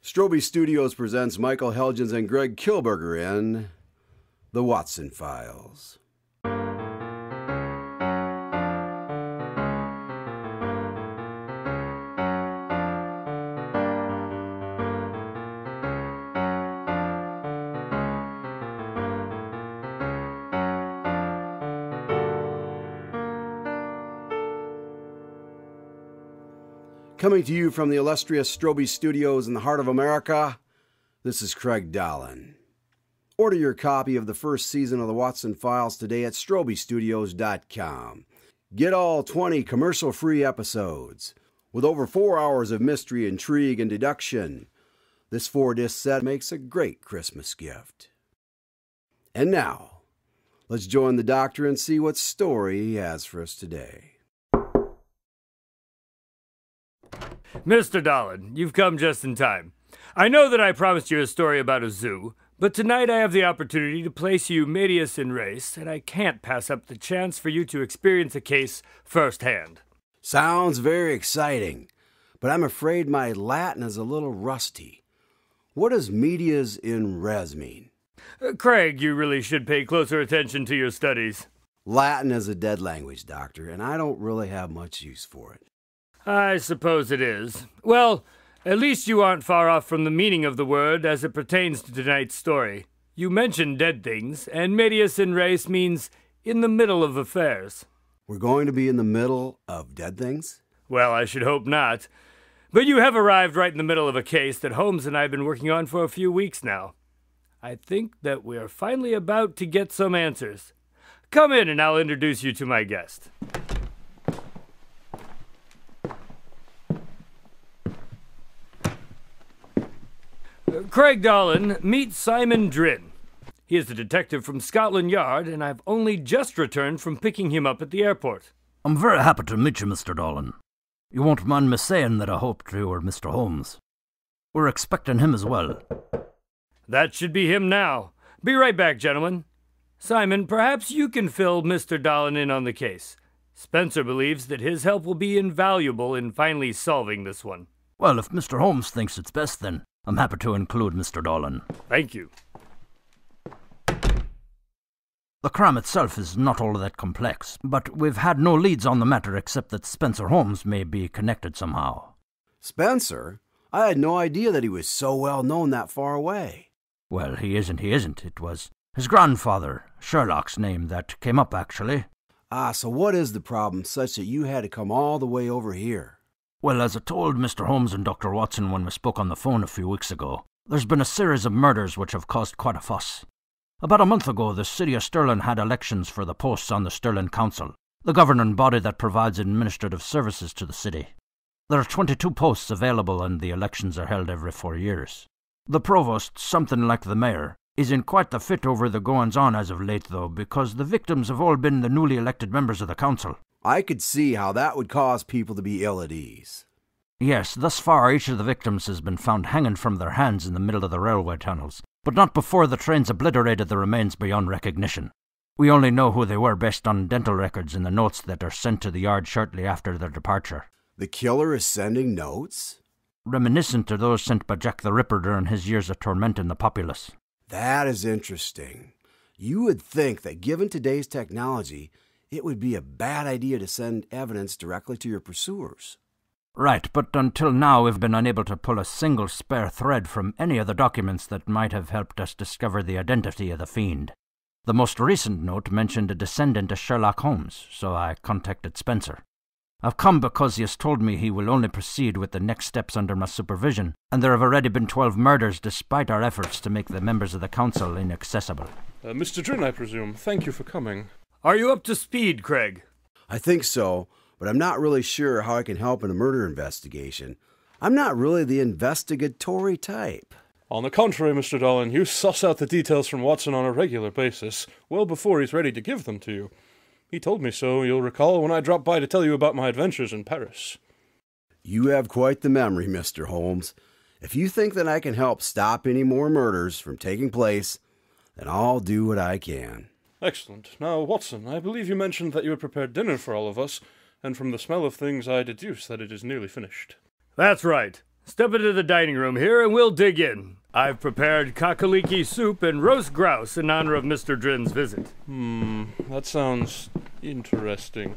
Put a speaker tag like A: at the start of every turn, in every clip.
A: Strobe Studios presents Michael Helgens and Greg Kilberger in The Watson Files. Coming to you from the illustrious Strobe Studios in the heart of America, this is Craig Dahlen. Order your copy of the first season of the Watson Files today at strobestudios.com. Get all 20 commercial-free episodes with over 4 hours of mystery, intrigue, and deduction. This 4-disc set makes a great Christmas gift. And now, let's join the doctor and see what story he has for us today.
B: Mr. Dahlen, you've come just in time. I know that I promised you a story about a zoo, but tonight I have the opportunity to place you medias in res, and I can't pass up the chance for you to experience a case firsthand.
A: Sounds very exciting, but I'm afraid my Latin is a little rusty. What does medias in res mean?
B: Craig, you really should pay closer attention to your studies.
A: Latin is a dead language, Doctor, and I don't really have much use for it.
B: I suppose it is. Well, at least you aren't far off from the meaning of the word as it pertains to tonight's story. You mentioned dead things, and medias in res means in the middle of affairs.
A: We're going to be in the middle of dead things?
B: Well, I should hope not. But you have arrived right in the middle of a case that Holmes and I have been working on for a few weeks now. I think that we're finally about to get some answers. Come in and I'll introduce you to my guest. Craig Dahlen, meet Simon Drinn. He is a detective from Scotland Yard, and I've only just returned from picking him up at the airport.
C: I'm very happy to meet you, Mr. Dahlen. You won't mind me saying that I hoped you were Mr. Holmes. We're expecting him as well.
B: That should be him now. Be right back, gentlemen. Simon, perhaps you can fill Mr. Dahlen in on the case. Spencer believes that his help will be invaluable in finally solving this one.
C: Well, if Mr. Holmes thinks it's best, then I'm happy to include Mr. Dahlen.
B: Thank you.
C: The crime itself is not all that complex, but we've had no leads on the matter except that Spencer Holmes may be connected somehow.
A: Spencer? I had no idea that he was so well known that far away.
C: Well, he isn't. It was his grandfather, Sherlock's name, that came up, actually.
A: So what is the problem such that you had to come all the way over here?
C: Well, as I told Mr. Holmes and Dr. Watson when we spoke on the phone a few weeks ago, there's been a series of murders which have caused quite a fuss. About a month ago, the city of Stirling had elections for the posts on the Stirling Council, the governing body that provides administrative services to the city. There are 22 posts available and the elections are held every 4 years. The provost, something like the mayor, is in quite the fit over the goings-on as of late, though, because the victims have all been the newly elected members of the council.
A: I could see how that would cause people to be ill at ease.
C: Yes, thus far each of the victims has been found hanging from their hands in the middle of the railway tunnels, but not before the trains obliterated the remains beyond recognition. We only know who they were based on dental records in the notes that are sent to the yard shortly after their departure.
A: The killer is sending notes?
C: Reminiscent of those sent by Jack the Ripper during his years of tormenting the populace.
A: That is interesting. You would think that given today's technology, it would be a bad idea to send evidence directly to your pursuers.
C: Right, but until now we've been unable to pull a single spare thread from any of the documents that might have helped us discover the identity of the fiend. The most recent note mentioned a descendant of Sherlock Holmes, so I contacted Spencer. I've come because he has told me he will only proceed with the next steps under my supervision, and there have already been 12 murders despite our efforts to make the members of the council inaccessible.
D: Mr. Drinn, I presume. Thank you for coming.
B: Are you up to speed, Craig?
A: I think so, but I'm not really sure how I can help in a murder investigation. I'm not really the investigatory type.
D: On the contrary, Mr. Dahlen, you suss out the details from Watson on a regular basis, well before he's ready to give them to you. He told me so, you'll recall, when I dropped by to tell you about my adventures in Paris.
A: You have quite the memory, Mr. Holmes. If you think that I can help stop any more murders from taking place, then I'll do what I can.
D: Excellent. Now, Watson, I believe you mentioned that you had prepared dinner for all of us, and from the smell of things I deduce that it is nearly finished.
B: That's right. Step into the dining room here and we'll dig in. I've prepared kakaliki soup and roast grouse in honor of Mr. Drinn's visit.
D: That sounds interesting.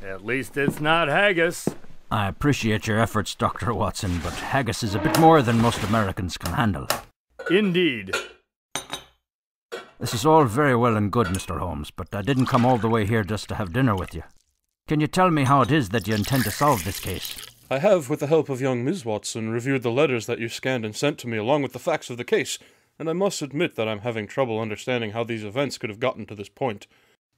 B: At least it's not haggis.
C: I appreciate your efforts, Dr. Watson, but haggis is a bit more than most Americans can handle.
B: Indeed.
C: This is all very well and good, Mr. Holmes, but I didn't come all the way here just to have dinner with you. Can you tell me how it is that you intend to solve this case?
D: I have, with the help of young Ms. Watson, reviewed the letters that you scanned and sent to me along with the facts of the case, and I must admit that I'm having trouble understanding how these events could have gotten to this point.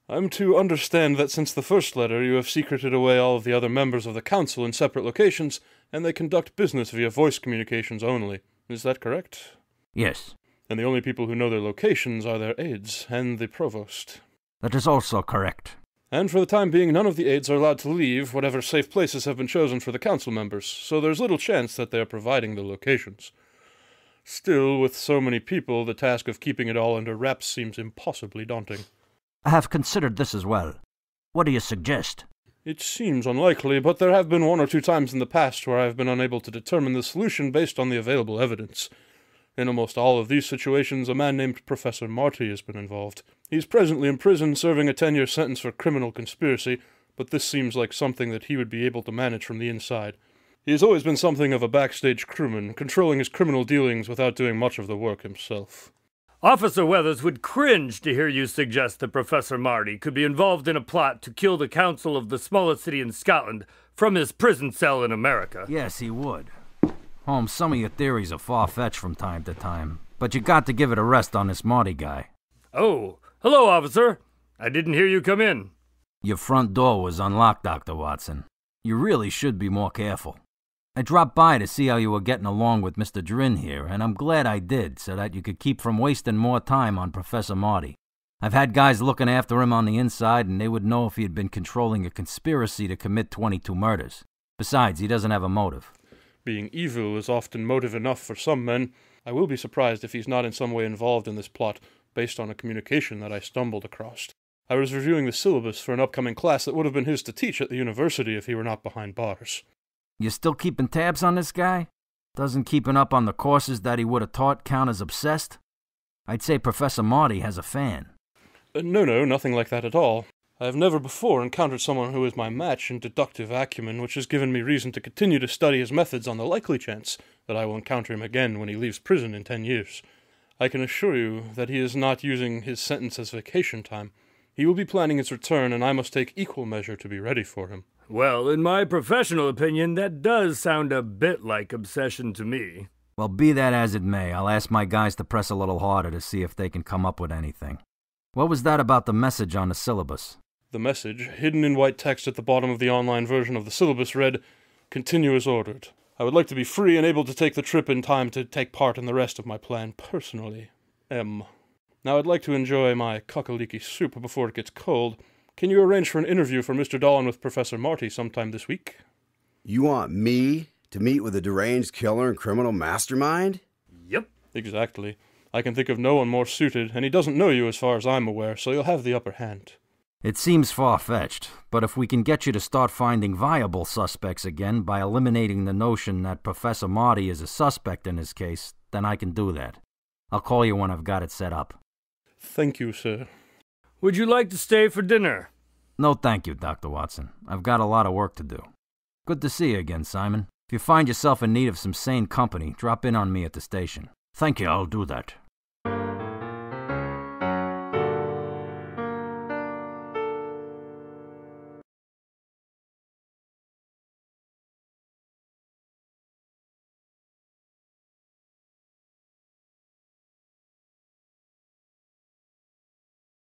D: I'm to understand that since the first letter you have secreted away all of the other members of the council in separate locations, and they conduct business via voice communications only. Is that correct?
C: Yes.
D: And the only people who know their locations are their aides and the provost.
C: That is also correct.
D: And for the time being, none of the aides are allowed to leave whatever safe places have been chosen for the council members, so there's little chance that they are providing the locations. Still, with so many people, the task of keeping it all under wraps seems impossibly daunting.
C: I have considered this as well. What do you suggest?
D: It seems unlikely, but there have been 1 or 2 times in the past where I have been unable to determine the solution based on the available evidence. In almost all of these situations, a man named Professor Marty has been involved. He's presently in prison serving a 10-year sentence for criminal conspiracy, but this seems like something that he would be able to manage from the inside. He has always been something of a backstage crewman, controlling his criminal dealings without doing much of the work himself.
B: Officer Weathers would cringe to hear you suggest that Professor Marty could be involved in a plot to kill the council of the smallest city in Scotland from his prison cell in America.
C: Yes, he would. Holmes, some of your theories are far-fetched from time to time, but you got to give it a rest on this Marty guy.
B: Oh, hello, officer. I didn't hear you come in.
C: Your front door was unlocked, Dr. Watson. You really should be more careful. I dropped by to see how you were getting along with Mr. Drinn here, and I'm glad I did, so that you could keep from wasting more time on Professor Marty. I've had guys looking after him on the inside, and they would know if he had been controlling a conspiracy to commit 22 murders. Besides, he doesn't have a motive.
D: Being evil is often motive enough for some men. I will be surprised if he's not in some way involved in this plot, based on a communication that I stumbled across. I was reviewing the syllabus for an upcoming class that would have been his to teach at the university if he were not behind bars.
C: You still keeping tabs on this guy? Doesn't keeping up on the courses that he would have taught count as obsessed? I'd say Professor Marty has a fan.
D: No, nothing like that at all. I have never before encountered someone who is my match in deductive acumen, which has given me reason to continue to study his methods on the likely chance that I will encounter him again when he leaves prison in 10 years. I can assure you that he is not using his sentence as vacation time. He will be planning his return, and I must take equal measure to be ready for him.
B: Well, in my professional opinion, that does sound a bit like obsession to me.
C: Well, be that as it may, I'll ask my guys to press a little harder to see if they can come up with anything. What was that about the message on the syllabus?
D: The message, hidden in white text at the bottom of the online version of the syllabus, read, "Continue as ordered. I would like to be free and able to take the trip in time to take part in the rest of my plan personally. M." Now I'd like to enjoy my kakaliki soup before it gets cold. Can you arrange for an interview for Mr. Dahlen with Professor Marty sometime this week?
A: You want me to meet with a deranged killer and criminal mastermind?
B: Yep.
D: Exactly. I can think of no one more suited, and he doesn't know you as far as I'm aware, so you'll have the upper hand.
C: It seems far-fetched, but if we can get you to start finding viable suspects again by eliminating the notion that Professor Marty is a suspect in this case, then I can do that. I'll call you when I've got it set up.
D: Thank you, sir.
B: Would you like to stay for dinner?
C: No, thank you, Dr. Watson. I've got a lot of work to do. Good to see you again, Simon. If you find yourself in need of some sane company, drop in on me at the station. Thank you, I'll do that.